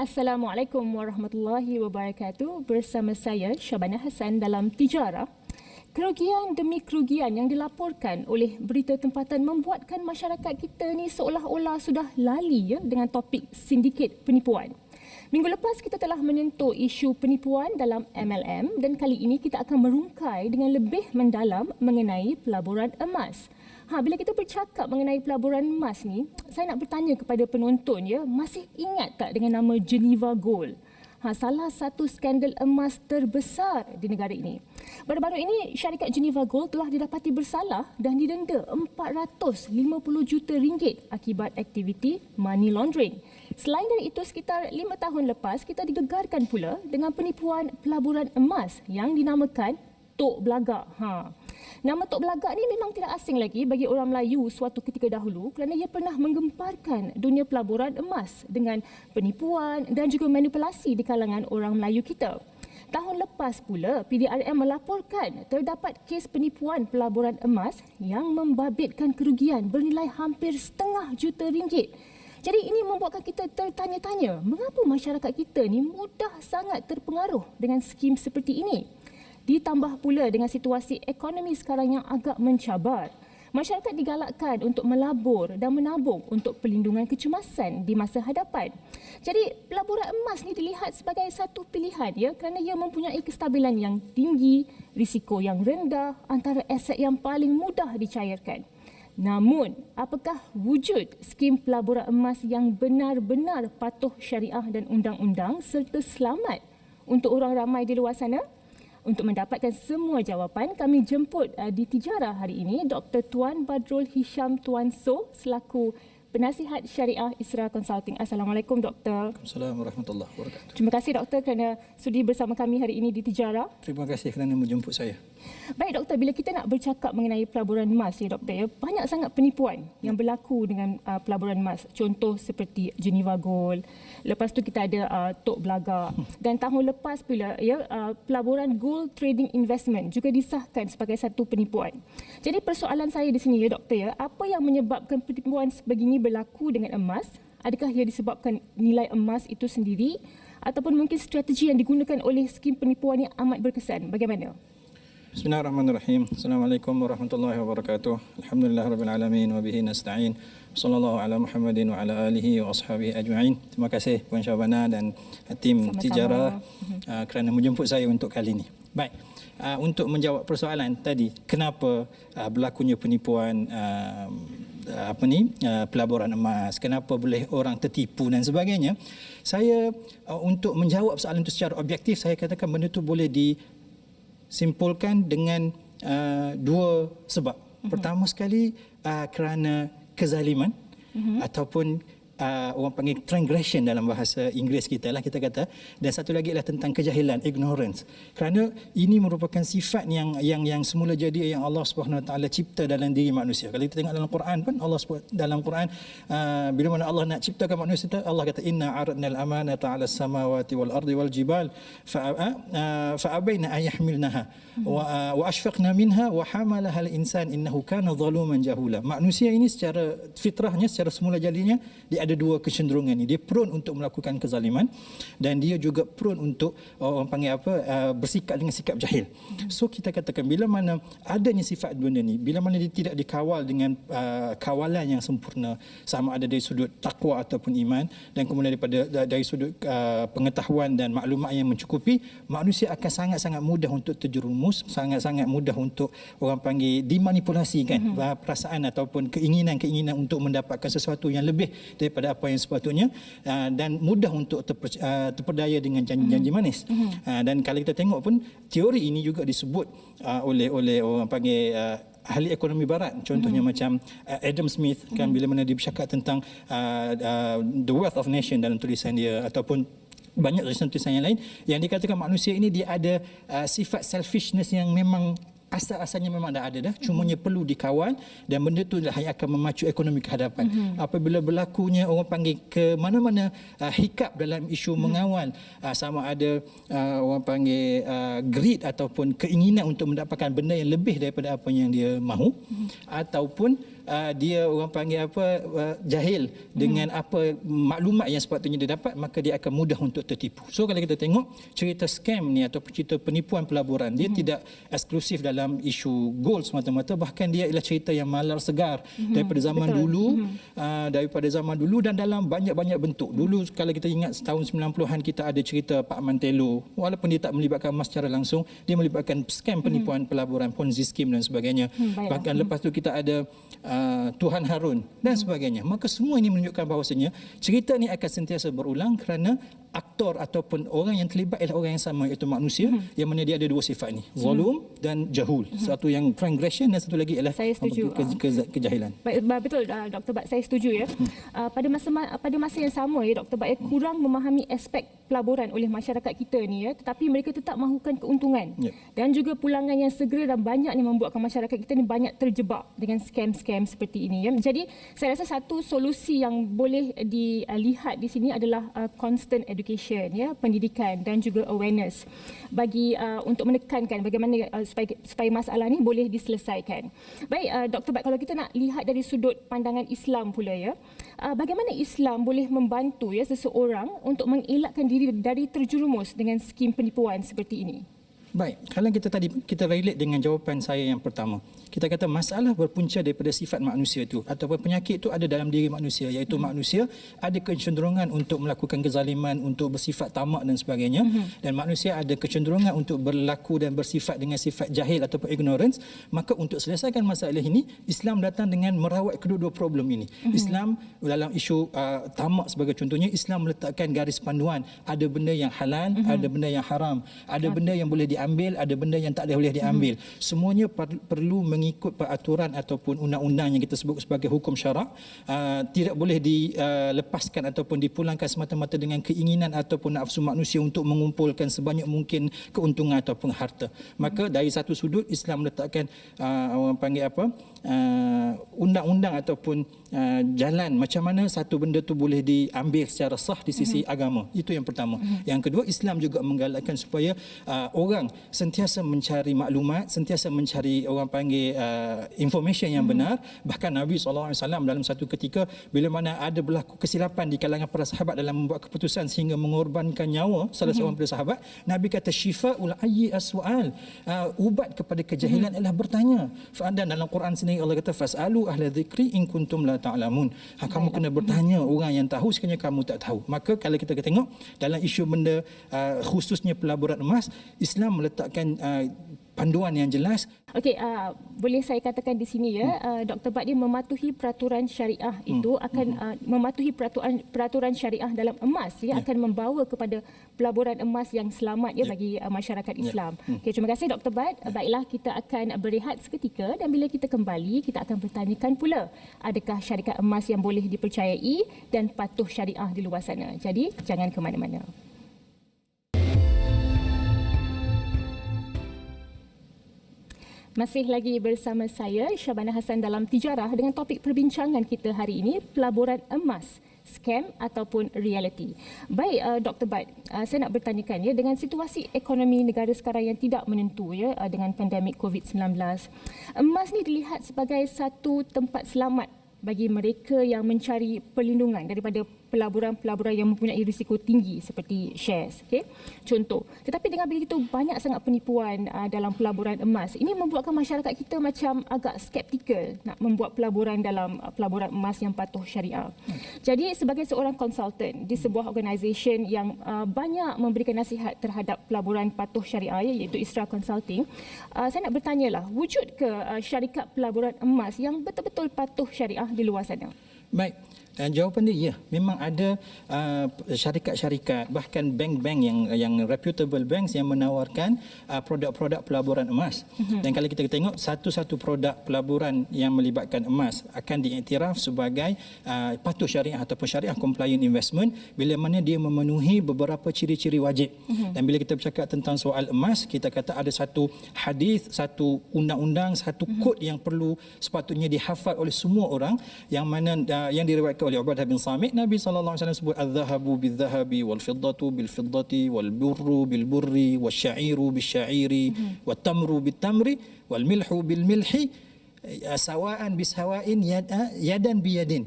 Assalamualaikum warahmatullahi wabarakatuh. Bersama saya Syabana Hassan dalam Tijarah. Kerugian demi kerugian yang dilaporkan oleh berita tempatan membuatkan masyarakat kita ni seolah-olah sudah lali dengan topik sindiket penipuan. Minggu lepas kita telah menyentuh isu penipuan dalam MLM dan kali ini kita akan merungkai dengan lebih mendalam mengenai pelaburan emas. Bila kita bercakap mengenai pelaburan emas ni, saya nak bertanya kepada penonton masih ingat tak dengan nama Geneva Gold? Salah satu skandal emas terbesar di negara ini. Baru-baru ini syarikat Geneva Gold telah didapati bersalah dan didenda 450 juta ringgit akibat aktiviti money laundering. Selain dari itu, sekitar 5 tahun lepas kita digegarkan pula dengan penipuan pelaburan emas yang dinamakan Tok Belagak. Nama Tok Belagak ni memang tidak asing lagi bagi orang Melayu suatu ketika dahulu kerana ia pernah menggemparkan dunia pelaburan emas dengan penipuan dan juga manipulasi di kalangan orang Melayu kita. Tahun lepas pula, PDRM melaporkan terdapat kes penipuan pelaburan emas yang membabitkan kerugian bernilai hampir RM500 juta. Jadi ini membuatkan kita tertanya-tanya, mengapa masyarakat kita ni mudah sangat terpengaruh dengan skim seperti ini? Ditambah pula dengan situasi ekonomi sekarang yang agak mencabar. Masyarakat digalakkan untuk melabur dan menabung untuk pelindungan kecemasan di masa hadapan. Jadi pelaburan emas ni dilihat sebagai satu pilihan kerana ia mempunyai kestabilan yang tinggi, risiko yang rendah, antara aset yang paling mudah dicairkan. Namun, apakah wujud skim pelaburan emas yang benar-benar patuh syariah dan undang-undang serta selamat untuk orang ramai di luar sana? Untuk mendapatkan semua jawapan, kami jemput di Tijarah hari ini Dr. Tuan Badrul Hisham Tuan So selaku Penasihat Syariah Isra Consulting. Assalamualaikum Doktor. Assalamualaikum warahmatullahi wabarakatuh. Terima kasih Doktor kerana sudi bersama kami hari ini di Tijarah. Terima kasih kerana menjemput saya. Baik Doktor, bila kita nak bercakap mengenai pelaburan emas Doktor, banyak sangat penipuan yang berlaku dengan pelaburan emas. Contoh seperti Geneva Gold. Lepas tu kita ada Tok Belagak. Dan tahun lepas pula pelaburan Gold Trading Investment juga disahkan sebagai satu penipuan. Jadi persoalan saya di sini Doktor, apa yang menyebabkan penipuan sebegini berlaku dengan emas? Adakah ia disebabkan nilai emas itu sendiri ataupun mungkin strategi yang digunakan oleh skim penipuan yang amat berkesan? Bagaimana? Bismillahirrahmanirrahim. Assalamualaikum warahmatullahi wabarakatuh. Alhamdulillahirabbil alamin wa bihi nasta'in. Sallallahu ala Muhammadin wa ala alihi wa ashabihi ajma'in. Terima kasih Puan Syabana dan tim Sama-sama. Tijarah kerana menjemput saya untuk kali ini. Baik. Untuk menjawab persoalan tadi, kenapa berlakunya penipuan pelaburan emas, kenapa boleh orang tertipu dan sebagainya. Saya untuk menjawab soalan itu secara objektif, saya katakan benda itu boleh disimpulkan dengan dua sebab. Pertama sekali kerana kezaliman ataupun orang panggil transgression dalam bahasa Inggeris kita lah, kita kata. Dan satu lagi adalah tentang kejahilan, ignorance. Kerana ini merupakan sifat yang semula jadi yang Allah Subhanahu Wa Taala cipta dalam diri manusia. Kalau kita tengok dalam Quran pun, Allah dalam Quran bila mana Allah nak ciptakan manusia, Allah kata inna aradnal amanata 'alas samawati wal ardi wal jibal fa abaina an yahmilnaha wa ashfaqna minha wa hamalaha al insan innahu kana zaluman jahula. Manusia ini secara fitrahnya, secara semula jadinya, dia ada dua kecenderungan ni. Dia prone untuk melakukan kezaliman dan dia juga prone untuk orang panggil bersikap dengan sikap jahil. So kita katakan bila mana adanya sifat benda ni, bila mana dia tidak dikawal dengan kawalan yang sempurna, sama ada dari sudut takwa ataupun iman, dan kemudian dari sudut pengetahuan dan maklumat yang mencukupi, manusia akan sangat-sangat mudah untuk terjerumus, sangat-sangat mudah untuk orang panggil dimanipulasikan perasaan ataupun keinginan-keinginan untuk mendapatkan sesuatu yang lebih daripada apa yang sepatutnya, dan mudah untuk terperdaya dengan janji-janji manis. Dan kalau kita tengok pun, teori ini juga disebut oleh orang panggil ahli ekonomi barat, contohnya macam Adam Smith kan, bila mana dia bercakap tentang the wealth of nation dalam tulisan dia, ataupun banyak tulisan-tulisan yang lain yang dikatakan manusia ini dia ada sifat selfishness yang memang asal-asalnya memang dah ada dah, cumanya perlu dikawal, dan benda tu lah yang akan memacu ekonomi ke hadapan. Apabila berlakunya orang panggil ke mana-mana hiccup dalam isu mengawal, sama ada orang panggil greed ataupun keinginan untuk mendapatkan benda yang lebih daripada apa yang dia mahu, ataupun dia orang panggil apa jahil dengan apa maklumat yang sepatutnya dia dapat, maka dia akan mudah untuk tertipu. So kalau kita tengok cerita scam ni atau cerita penipuan pelaburan, dia tidak eksklusif dalam isu gold semata-mata, bahkan dia ialah cerita yang malar segar daripada zaman dulu, daripada zaman dulu dan dalam banyak-banyak bentuk. Dulu kalau kita ingat tahun 90-an kita ada cerita Pak Mantelo, walaupun dia tak melibatkan emas secara langsung, dia melibatkan scam penipuan pelaburan, Ponzi scheme dan sebagainya. Bahkan lepas tu kita ada Tuhan Harun dan sebagainya. Maka semua ini menunjukkan bahawasanya cerita ni akan sentiasa berulang kerana aktor ataupun orang yang terlibat ialah orang yang sama, iaitu manusia, yang mana dia ada dua sifat ni, zalum dan jahul. Satu yang transgression dan satu lagi ialah kejahilan. Baik, betul Dr. Bat, saya setuju ya. Pada masa yang sama ya Dr. Bat, kurang memahami aspek pelaburan oleh masyarakat kita ni ya, tetapi mereka tetap mahukan keuntungan. Dan juga pulangan yang segera dan banyak ni membuatkan masyarakat kita ni banyak terjebak dengan scam-scam seperti ini ya. Jadi saya rasa satu solusi yang boleh dilihat di sini adalah constant education ya, pendidikan dan juga awareness bagi untuk menekankan bagaimana supaya masalah ni boleh diselesaikan. Baik Dr. Bat, kalau kita nak lihat dari sudut pandangan Islam pula ya, bagaimana Islam boleh membantu ya seseorang untuk mengelakkan diri dari terjerumus dengan skim penipuan seperti ini? Baik, kalau kita relate dengan jawapan saya yang pertama. Kita kata masalah berpunca daripada sifat manusia itu ataupun penyakit itu ada dalam diri manusia, iaitu manusia ada kecenderungan untuk melakukan kezaliman, untuk bersifat tamak dan sebagainya, dan manusia ada kecenderungan untuk berlaku dan bersifat dengan sifat jahil ataupun ignorance. Maka untuk selesaikan masalah ini, Islam datang dengan merawat kedua-dua problem ini. Islam dalam isu tamak sebagai contohnya, Islam meletakkan garis panduan, ada benda yang halal, ada benda yang haram, ada benda yang boleh diambil, ada benda yang tak boleh diambil. Semuanya perlu mengikut peraturan ataupun undang-undang yang kita sebut sebagai hukum syarak. Tidak boleh dilepaskan ataupun dipulangkan semata-mata dengan keinginan ataupun nafsu manusia untuk mengumpulkan sebanyak mungkin keuntungan ataupun harta. Maka dari satu sudut, Islam meletakkan orang panggil apa, undang-undang ataupun jalan macam mana satu benda tu boleh diambil secara sah di sisi agama. Itu yang pertama. Yang kedua, Islam juga menggalakkan supaya orang sentiasa mencari maklumat, sentiasa mencari orang panggil information yang benar. Bahkan Nabi SAW dalam satu ketika bila mana ada berlaku kesilapan di kalangan para sahabat dalam membuat keputusan sehingga mengorbankan nyawa salah seorang daripada sahabat, Nabi kata syifaul ayyi as-su'al, ubat kepada kejahilan adalah bertanya. Dan dalam Quran sendiri Allah kata fasalu ahla dzikri in kuntum la ta'lamun. Kamu kena bertanya orang yang tahu sekiranya kamu tak tahu. Maka kalau kita tengok dalam isu benda khususnya pelaburan emas, Islam meletakkan panduan yang jelas. Okey, boleh saya katakan di sini ya, Dr. Bat, dia mematuhi peraturan syariah itu akan mematuhi peraturan syariah dalam emas ya, akan membawa kepada pelaburan emas yang selamat ya bagi masyarakat Islam. Okey, terima kasih Dr. Bat. Baiklah, kita akan berehat seketika dan bila kita kembali kita akan bertanyakan pula adakah syarikat emas yang boleh dipercayai dan patuh syariah di luar sana. Jadi jangan ke mana-mana. Masih lagi bersama saya, Syabana Hassan dalam Tijarah dengan topik perbincangan kita hari ini, pelaburan emas, scam ataupun reality. Baik Dr. Bat, saya nak bertanyakan ya, dengan situasi ekonomi negara sekarang yang tidak menentu ya, dengan pandemik COVID-19, emas ni dilihat sebagai satu tempat selamat bagi mereka yang mencari perlindungan daripada pelaburan-pelaburan yang mempunyai risiko tinggi seperti shares. Okay? Contoh. Tetapi dengan begitu banyak sangat penipuan dalam pelaburan emas, ini membuatkan masyarakat kita macam agak skeptikal nak membuat pelaburan dalam pelaburan emas yang patuh syariah. Jadi sebagai seorang konsultan di sebuah organisasi yang banyak memberikan nasihat terhadap pelaburan patuh syariah iaitu Isra Consulting, saya nak bertanyalah, wujud ke syarikat pelaburan emas yang betul-betul patuh syariah di luar sana? Baik. Jawapan dia, ya, memang ada syarikat-syarikat, bahkan bank-bank yang reputable banks yang menawarkan produk-produk pelaburan emas. Dan kalau kita tengok satu-satu produk pelaburan yang melibatkan emas akan diiktiraf sebagai patuh syariah ataupun syariah compliant investment bila mana dia memenuhi beberapa ciri-ciri wajib. Dan bila kita bercakap tentang soal emas, kita kata ada satu hadis, satu undang-undang, satu kod yang perlu sepatutnya dihafal oleh semua orang, yang mana yang diriwayatkan oleh Ubadah bin Samit. Nabi sallallahu alaihi wasallam sebut adz-dzahabu bil-dzahabi wal-fiddatu bil-fiddati wal-burru bil-burri wasy-sya'iru bil-syairi wat-tamru bit-tamri wal-milhu bil-milhi sawaan bisawain yadan biyadin.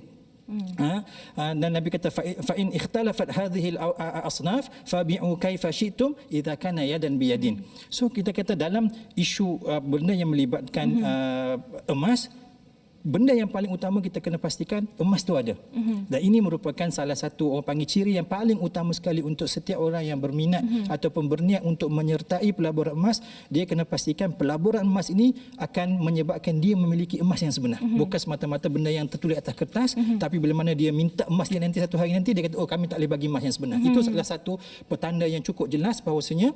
Dan Nabi kata fa in ikhtalafat hadhihi al-asnaf fabi'u kaifa syi'tum idza kana yadan biyadin. So kita kata dalam isu benda yang melibatkan emas, benda yang paling utama kita kena pastikan emas tu ada. Dan ini merupakan salah satu orang panggil ciri yang paling utama sekali untuk setiap orang yang berminat ataupun berniat untuk menyertai pelaburan emas. Dia kena pastikan pelaburan emas ini akan menyebabkan dia memiliki emas yang sebenar. Bukan semata-mata benda yang tertulis atas kertas, tapi bila mana dia minta emas dia nanti satu hari nanti, dia kata, oh kami tak boleh bagi emas yang sebenar. Itu salah satu petanda yang cukup jelas bahawasanya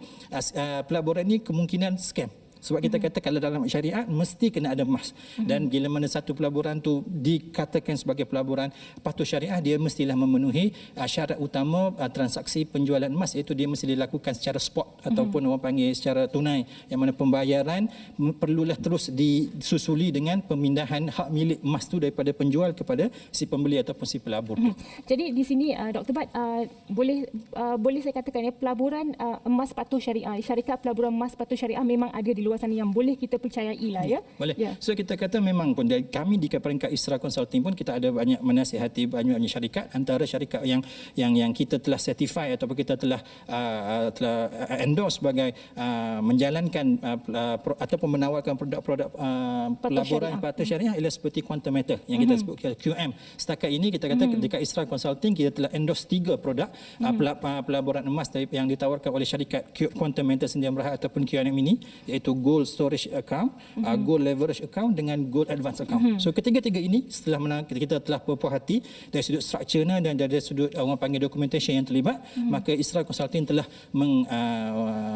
pelaburan ini kemungkinan scam. Sebab kita kata kalau dalam syariat mesti kena ada emas. Dan bila mana satu pelaburan tu dikatakan sebagai pelaburan patuh syariah, dia mestilah memenuhi syarat utama transaksi penjualan emas, iaitu dia mesti dilakukan secara spot ataupun orang panggil secara tunai, yang mana pembayaran perlulah terus disusuli dengan pemindahan hak milik emas tu daripada penjual kepada si pembeli ataupun si pelabur. Jadi di sini Dr. Bat, boleh saya katakan ya, pelaburan emas patuh syariah, syarikat pelaburan emas patuh syariah memang ada di luar sana yang boleh kita percayai lah ya. Boleh. So kita kata memang pun kami di peringkat Isra Consulting pun kita ada banyak menasihati banyak syarikat, antara syarikat yang kita telah certify ataupun kita telah endorse sebagai menjalankan ataupun menawarkan produk-produk pelaburan patuh syariah ialah seperti Quantum Metal yang kita sebut QM. Setakat ini kita kata dekat Isra Consulting kita telah endorse 3 produk pelaburan emas yang ditawarkan oleh syarikat Quantum Metal Sdn Bhd ataupun QM ini, iaitu Gold Storage Account, Gold Leverage Account dengan Gold Advance Account. So ketiga-tiga ini setelah kita telah berpuas hati dari sudut strukturnya dan dari sudut orang panggil documentation yang terlibat, maka Isra Consulting telah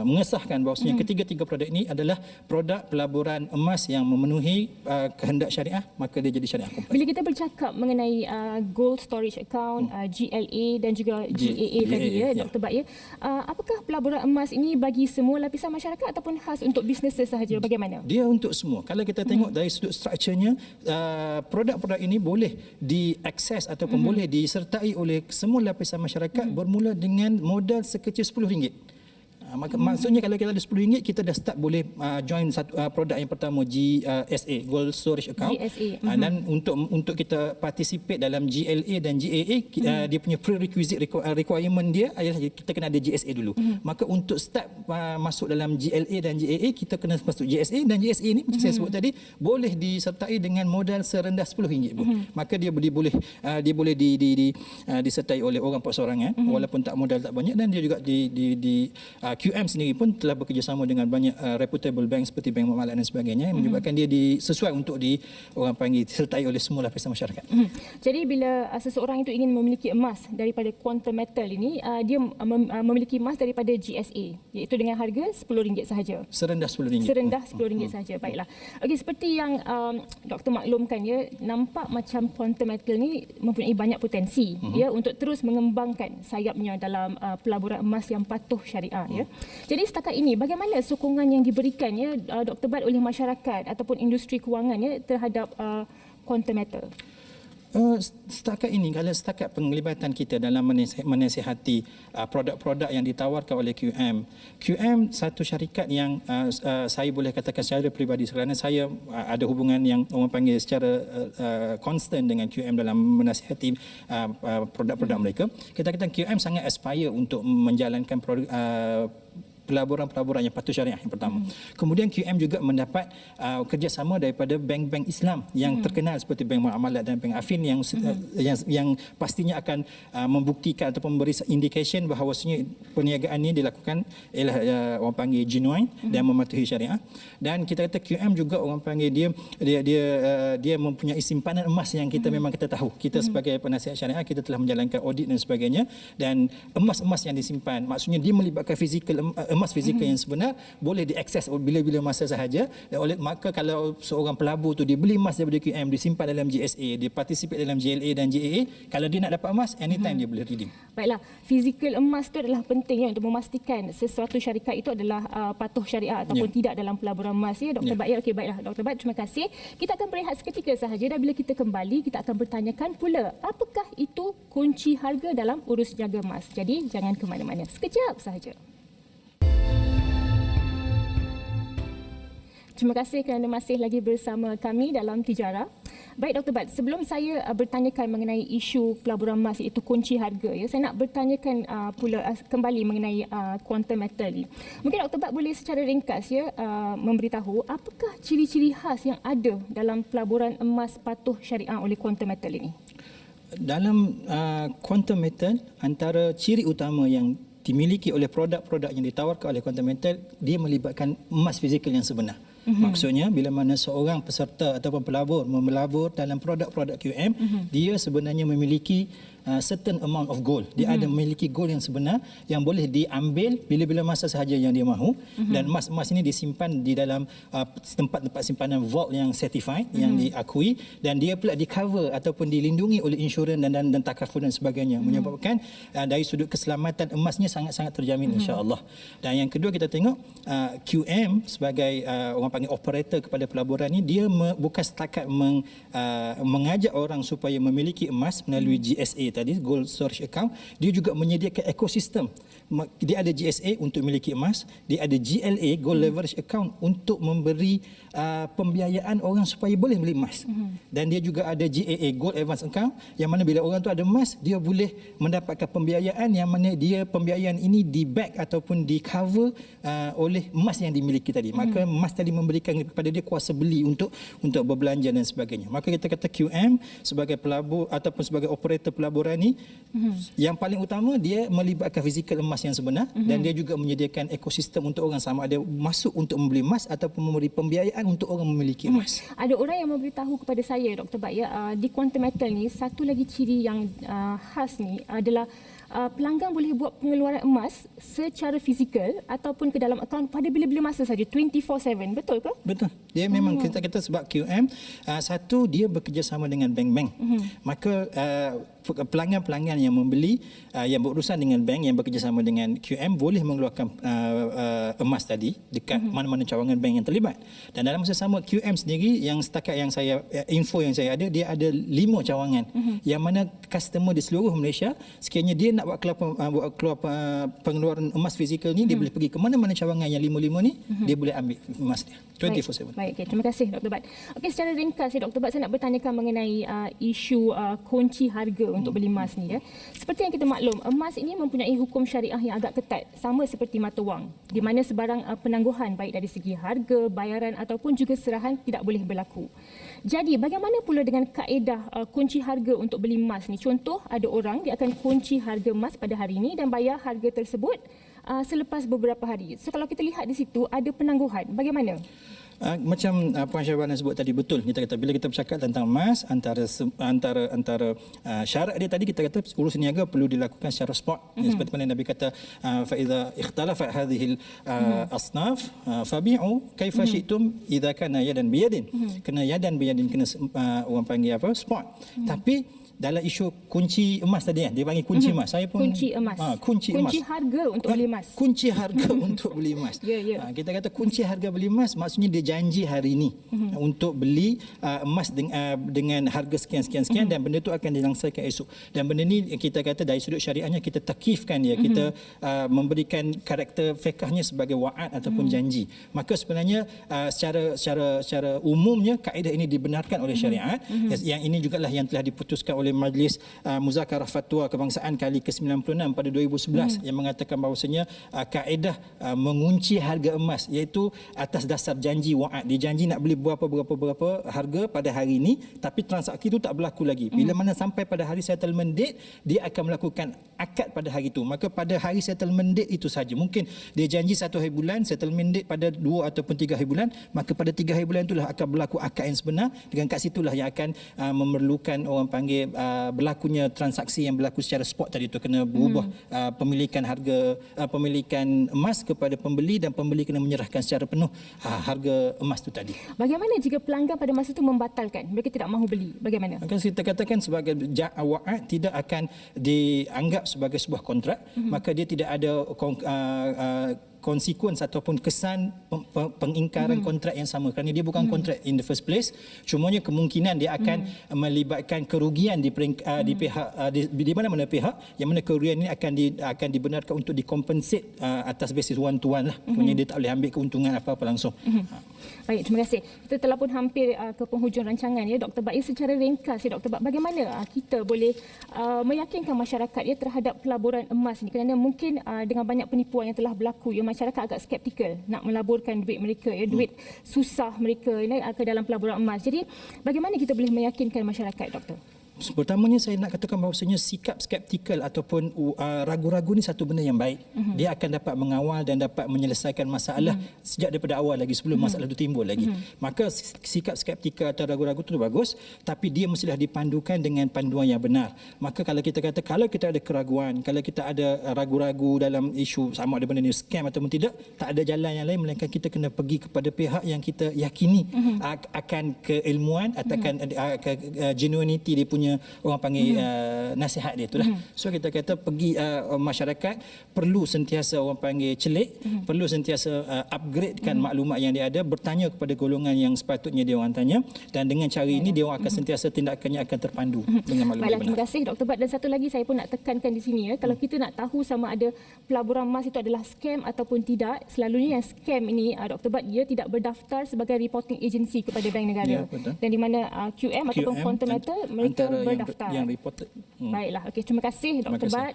mengesahkan bahawasanya ketiga-tiga produk ini adalah produk pelaburan emas yang memenuhi kehendak syariah, maka dia jadi syariah kompleks. Bila kita bercakap mengenai Gold Storage Account, GLA dan juga GAA tadi ya, Dr. Bat ya, apakah pelaburan emas ini bagi semua lapisan masyarakat ataupun khas untuk bisnes sahaja, bagaimana? Dia untuk semua. Kalau kita tengok dari sudut strukturnya, produk-produk ini boleh diakses ataupun boleh disertai oleh semua lapisan masyarakat bermula dengan modal sekecil RM10. Maksudnya kalau kita ada RM10, kita dah start boleh join satu produk yang pertama, GSA, Gold Storage Account. Dan untuk kita participate dalam GLA dan GAA, dia punya prerequisite requirement dia adalah kita kena ada GSA dulu. Maka untuk start masuk dalam GLA dan GAA, kita kena masuk GSA, dan GSA ni macam saya sebut tadi boleh disertai dengan modal serendah RM10 pun. Maka dia boleh disertai oleh orang perseorangan walaupun tak modal tak banyak, dan dia juga QM sendiri pun telah bekerjasama dengan banyak reputable bank seperti Bank Muamalat dan sebagainya, yang menyebabkan dia sesuai untuk orang panggil disertai oleh semua lapisan masyarakat. Jadi bila seseorang itu ingin memiliki emas daripada Quantum Metal ini, dia memiliki emas daripada GSA, iaitu dengan harga RM10 sahaja. Serendah RM10. Serendah RM10 sahaja. Baiklah. Okey, seperti yang Doktor maklumkan ya, nampak macam Quantum Metal ni mempunyai banyak potensi ya untuk terus mengembangkan sayapnya dalam pelaburan emas yang patuh syariah ya. Jadi setakat ini bagaimana sokongan yang diberikan ya Dr. Bat oleh masyarakat ataupun industri kewangan ya terhadap Quantum Metal? Setakat ini, kalau setakat penglibatan kita dalam menasihati produk-produk yang ditawarkan oleh QM satu syarikat yang saya boleh katakan secara peribadi, kerana saya ada hubungan yang orang panggil secara konstan dengan QM dalam menasihati produk-produk mereka. Kita kata QM sangat aspire untuk menjalankan pelaburan-pelaburan yang patuh syariah yang pertama. Kemudian QM juga mendapat kerjasama daripada bank-bank Islam yang terkenal seperti Bank Muamalat dan Bank Affin yang pastinya akan membuktikan ataupun memberi indication bahawasanya perniagaan ini dilakukan ialah orang panggil genuine dan mematuhi syariah. Dan kita kata QM juga orang panggil dia mempunyai simpanan emas yang kita memang kita tahu. Kita sebagai penasihat syariah kita telah menjalankan audit dan sebagainya, dan emas-emas yang disimpan maksudnya dia melibatkan emas fizikal yang sebenar boleh diakses bila-bila masa sahaja. Maka kalau seorang pelabur tu dia beli emas daripada QM, disimpan dalam GSA, dia participate dalam GLA dan GAA, kalau dia nak dapat emas anytime dia boleh redeem. Baiklah, fizikal emas tu adalah penting ya untuk memastikan sesuatu syarikat itu adalah patuh syariah ataupun tidak dalam pelaburan emas ya Dr. Bat. Ya, okey, baiklah Dr. Bat, terima kasih. Kita akan berehat seketika sahaja, dan bila kita kembali kita akan bertanyakan pula apakah itu kunci harga dalam urus jaga emas. Jadi jangan ke mana-mana. Sekejap sahaja. Terima kasih kerana masih lagi bersama kami dalam Tijara. Baik Dr. Bat, sebelum saya bertanyakan mengenai isu pelaburan emas iaitu kunci harga, ya, saya nak bertanyakan pula kembali mengenai quantum metal ni. Mungkin Dr. Bat boleh secara ringkas ya memberitahu apakah ciri-ciri khas yang ada dalam pelaburan emas patuh syariah oleh quantum metal ini? Dalam quantum metal, antara ciri utama yang dimiliki oleh produk-produk yang ditawarkan oleh quantum metal, dia melibatkan emas fizikal yang sebenar. Maksudnya bila mana seorang peserta ataupun pelabur melabur dalam produk-produk QM, dia sebenarnya memiliki certain amount of gold. Dia ada memiliki gold yang sebenar yang boleh diambil bila-bila masa sahaja yang dia mahu, dan emas-emas ini disimpan di dalam tempat-tempat simpanan vault yang certified, yang diakui, dan dia pula di cover ataupun dilindungi oleh insurans dan takaful dan sebagainya, menyebabkan dari sudut keselamatan emasnya sangat-sangat terjamin insya-Allah. Dan yang kedua kita tengok QM sebagai orang panggil operator kepada pelaburan ini, dia bukan setakat mengajak orang supaya memiliki emas melalui GSA tadi, Gold Storage Account, dia juga menyediakan ekosistem. Dia ada GSA untuk memiliki emas, dia ada GLA, Gold Leverage Account, untuk memberi pembiayaan orang supaya boleh beli emas. Dan dia juga ada GAA, Gold Advance Account, yang mana bila orang tu ada emas, dia boleh mendapatkan pembiayaan yang mana dia pembiayaan ini di back ataupun di cover oleh emas yang dimiliki tadi. Maka emas tadi memberikan kepada dia kuasa beli untuk berbelanja dan sebagainya. Maka kita kata QM sebagai pelabur ataupun sebagai operator pelaburan ni, yang paling utama dia melibatkan fizikal emas yang sebenar, dan dia juga menyediakan ekosistem untuk orang sama ada masuk untuk membeli emas ataupun memberi pembiayaan untuk orang memiliki emas. Ada orang yang memberitahu kepada saya, Dr. Bat, di quantum metal ni satu lagi ciri yang khas ni adalah pelanggan boleh buat pengeluaran emas secara fizikal ataupun ke dalam akaun pada bila-bila masa saja, 24/7. Betul ke? Betul. Dia memang kita sebab QM, satu dia bekerjasama dengan bank-bank. Maka pelanggan-pelanggan yang membeli, yang berurusan dengan bank yang bekerjasama dengan QM boleh mengeluarkan emas tadi dekat mana-mana cawangan bank yang terlibat. Dan dalam masa sama QM sendiri, yang setakat yang saya info yang saya ada, dia ada 5 cawangan yang mana customer di seluruh Malaysia, sekiranya dia nak buat keluar pengeluaran emas fizikal ni, dia boleh pergi ke mana-mana cawangan yang 5 ni, dia boleh ambil emas dia 24/7. Baik, okay. Terima kasih Dr. Bat. Okey, secara ringkas Dr. Bat, saya nak bertanyakan mengenai isu kunci harga untuk beli emas ni, ya. Seperti yang kita maklum, emas ini mempunyai hukum syariah yang agak ketat, sama seperti mata wang, di mana sebarang penangguhan baik dari segi harga, bayaran ataupun juga serahan tidak boleh berlaku. Jadi, bagaimana pula dengan kaedah kunci harga untuk beli emas ni? Contoh, ada orang dia akan kunci harga emas pada hari ini dan bayar harga tersebut selepas beberapa hari. So kalau kita lihat di situ ada penangguhan, bagaimana? Macam Puan Syahbana sebut tadi, betul. Kita kata bila kita bercakap tentang emas, antara syarat dia tadi, kita kata urus niaga perlu dilakukan secara spot. Seperti mana Nabi kata, fa idza ikhtalafat hadhihi asnaf fabi'u kaifa syi'tum idza kana yadan biyadin. Kena yadan biyadin, kena orang panggil apa? Spot. Tapi dalam isu kunci emas tadi, dia panggil kunci emas. Saya pun kunci emas. Kunci harga untuk beli emas. Kunci harga untuk beli emas. Kita kata kunci harga beli emas, maksudnya dia janji hari ini untuk beli emas dengan harga sekian-sekian dan benda itu akan dilangsaikan esok. Dan benda ni kita kata dari sudut syariahnya kita takifkan dia, kita memberikan karakter fiqahnya sebagai wa'ad ataupun janji. Maka sebenarnya secara umumnya kaedah ini dibenarkan oleh syariat. Yang ini jugalah yang telah diputuskan oleh Majlis Muzakarah Fatwa Kebangsaan kali ke-96 pada 2011 yang mengatakan bahawasanya kaedah mengunci harga emas, iaitu atas dasar janji wa'ad. Dia janji nak beli berapa harga pada hari ini, tapi transaksi itu tak berlaku lagi. Bila mana sampai pada hari settlement date, dia akan melakukan akad pada hari itu. Maka pada hari settlement date itu saja. Mungkin dia janji 1 hari bulan, settlement date pada 2 ataupun 3 hari bulan, maka pada 3 hari bulan itulah akan berlaku akad yang sebenar. Dengan kat situlah yang akan memerlukan orang panggil berlakunya transaksi yang berlaku secara spot tadi itu, kena berubah pemilikan harga pemilikan emas kepada pembeli, dan pembeli kena menyerahkan secara penuh harga emas itu tadi. Bagaimana jika pelanggan pada masa itu membatalkan, mereka tidak mahu beli, bagaimana? Maka kita katakan sebagai wa'ad tidak akan dianggap sebagai sebuah kontrak, maka dia tidak ada konsekuens ataupun kesan pengingkaran kontrak yang sama, kerana dia bukan kontrak in the first place. Cumanya kemungkinan dia akan melibatkan kerugian di pihak di mana-mana pihak, yang mana kerugian ini akan dibenarkan untuk dikompensate atas basis one to one lah. Kemudian dia tak boleh ambil keuntungan apa-apa langsung. Baik, terima kasih. Kita telah pun hampir ke penghujung rancangan ya Dr. Bat. Secara ringkas ya Dr. Bat, bagaimana kita boleh meyakinkan masyarakat ya terhadap pelaburan emas ini, kerana mungkin dengan banyak penipuan yang telah berlaku ya, masyarakat agak skeptikal nak melaburkan duit mereka ya, duit susah mereka ya, ke dalam pelaburan emas. Jadi bagaimana kita boleh meyakinkan masyarakat, Doktor? Pertamanya saya nak katakan bahawasanya sikap skeptikal ataupun ragu-ragu ni satu benda yang baik. Dia akan dapat mengawal dan dapat menyelesaikan masalah sejak daripada awal lagi, sebelum masalah itu timbul lagi. Maka sikap skeptikal atau ragu-ragu itu bagus, tapi dia mestilah dipandukan dengan panduan yang benar. Maka kalau kita kata, kalau kita ada keraguan, kalau kita ada ragu-ragu dalam isu sama ada benda ni scam ataupun tidak, tak ada jalan yang lain melainkan kita kena pergi kepada pihak yang kita yakini akan keilmuan atau akan genuinity dia punya, orang panggil nasihat dia itulah. So kita kata pergi, masyarakat perlu sentiasa orang panggil celik, perlu sentiasa upgradekan maklumat yang dia ada, bertanya kepada golongan yang sepatutnya dia orang tanya, dan dengan cara ini dia orang akan sentiasa tindakannya akan terpandu dengan maklumat yang benar. Terima kasih Dr. Bat. Dan satu lagi saya pun nak tekankan di sini ya, kalau kita nak tahu sama ada pelaburan emas itu adalah scam ataupun tidak, selalunya yang scam ini Dr. Bat, dia tidak berdaftar sebagai reporting agency kepada bank negara. Ya, dan di mana QM ataupun Quantum Metal mereka berdaftar. Yang reported. Baiklah, okey, terima kasih Dr. Bat.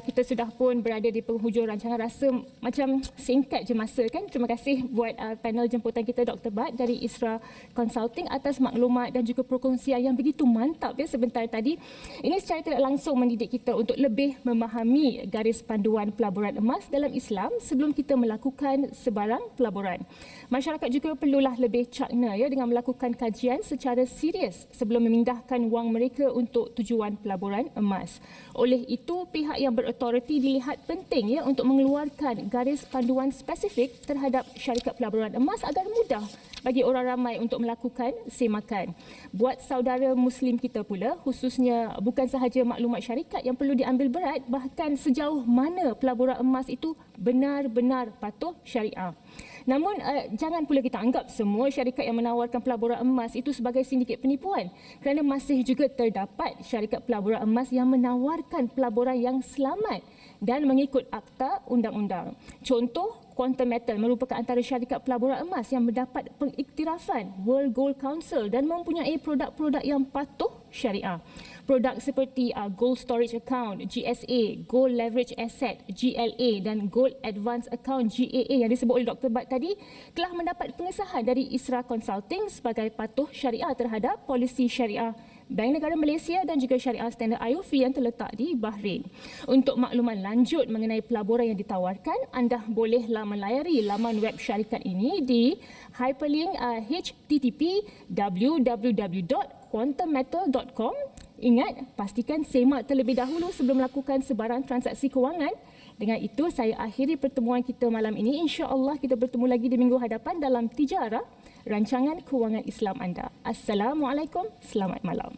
Kita sudah pun berada di penghujung rancangan, rasa macam singkat je masa kan. Terima kasih buat panel jemputan kita Dr. Bat dari Isra Consulting atas maklumat dan juga perkongsian yang begitu mantap ya sebentar tadi. Ini secara tidak langsung mendidik kita untuk lebih memahami garis panduan pelaburan emas dalam Islam sebelum kita melakukan sebarang pelaburan. Masyarakat juga perlulah lebih cakna ya dengan melakukan kajian secara serius sebelum memindahkan wang mereka untuk tujuan pelaburan emas. Oleh itu, pihak yang berautoriti dilihat penting ya untuk mengeluarkan garis panduan spesifik terhadap syarikat pelaburan emas agar mudah bagi orang ramai untuk melakukan semakan. Buat saudara Muslim kita pula, khususnya bukan sahaja maklumat syarikat yang perlu diambil berat, bahkan sejauh mana pelaburan emas itu benar-benar patuh syariah. Namun jangan pula kita anggap semua syarikat yang menawarkan pelaburan emas itu sebagai sindiket penipuan, kerana masih juga terdapat syarikat pelaburan emas yang menawarkan pelaburan yang selamat dan mengikut akta undang-undang. Contoh, Quantum Metal merupakan antara syarikat pelaburan emas yang mendapat pengiktirafan World Gold Council dan mempunyai produk-produk yang patuh syariah. Produk seperti Gold Storage Account, GSA, Gold Leverage Asset, GLA dan Gold Advance Account, GAA yang disebut oleh Dr. Bat tadi telah mendapat pengesahan dari Isra Consulting sebagai patuh syariah terhadap polisi syariah Bank Negara Malaysia dan juga syariah standard IOF yang terletak di Bahrain. Untuk makluman lanjut mengenai pelaburan yang ditawarkan, anda bolehlah melayari laman web syarikat ini di hyperlink http www.quantummetal.com. Ingat, pastikan semak terlebih dahulu sebelum melakukan sebarang transaksi kewangan. Dengan itu, saya akhiri pertemuan kita malam ini. InsyaAllah kita bertemu lagi di minggu hadapan dalam Tijarah, rancangan kewangan Islam anda. Assalamualaikum, selamat malam.